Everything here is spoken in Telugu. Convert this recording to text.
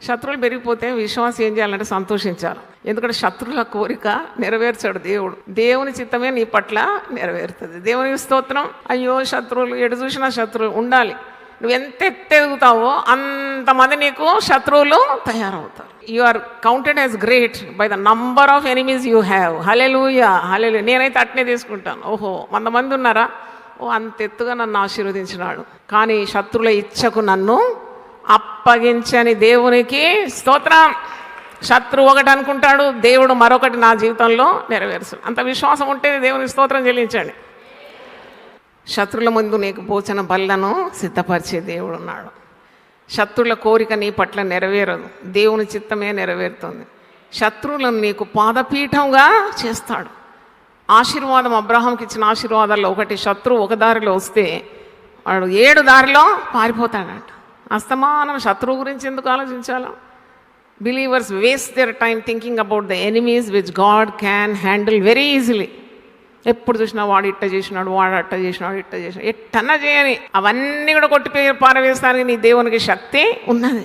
శత్రువులు పెరిగిపోతే విశ్వాసం ఏం చేయాలంటే సంతోషించాలి. ఎందుకంటే శత్రువుల కోరిక నెరవేర్చాడు దేవుడు. దేవుని చిత్తమే నీ పట్ల నెరవేరుతుంది. దేవునికి స్తోత్రం. అయ్యో శత్రువులు, ఎటు చూసినా శత్రువులు ఉండాలి. నువ్వు ఎంత ఎత్తెదుగుతావో అంతమంది నీకు శత్రువులు తయారవుతారు. You are counted as great by the number of enemies you have. Hallelujah, hallelujah. నేనైతే అట్నే తీసుకుంటాను. ఓహో 100 మంది ఉన్నారా, ఓ అంత ఎత్తుగా నన్ను ఆశీర్వదించినాడు. కానీ శత్రువుల ఇచ్చకు నన్ను అప్పగించని దేవునికి స్తోత్రం. శత్రువు ఒకటి అనుకుంటాడు, దేవుడు మరొకటి నా జీవితంలో నెరవేరుస్తాడు. అంత విశ్వాసం ఉంటే దేవునికి స్తోత్రం చెల్లించండి. శత్రువుల ముందు నీకు భోజన బల్లను సిద్ధపరిచే దేవుడు ఉన్నాడు. శత్రువుల కోరిక నీ పట్ల నెరవేరదు, దేవుని చిత్తమే నెరవేరుతుంది. శత్రువులను నీకు పాదపీఠంగా చేస్తాడు. ఆశీర్వాదం, అబ్రహాంకి ఇచ్చిన ఆశీర్వాదాల్లో ఒకటి, శత్రువు ఒక దారిలో వస్తే వాడు 7 దారిలో పారిపోతాడంట. అస్తమానం శత్రువు గురించి ఎందుకు ఆలోచించాలా? Believers waste their time thinking about the enemies which God can handle very easily. ఎప్పుడు చూసినా వాడు ఇట్ట చేసినాడు, వాడు అట్ట చేసినాడు, ఇట్ట చేసినాడు, ఎట్టన్నా చేయని అవన్నీ కూడా కొట్టిపోయి పారవేస్తానికి నీ దేవునికి శక్తి ఉన్నది.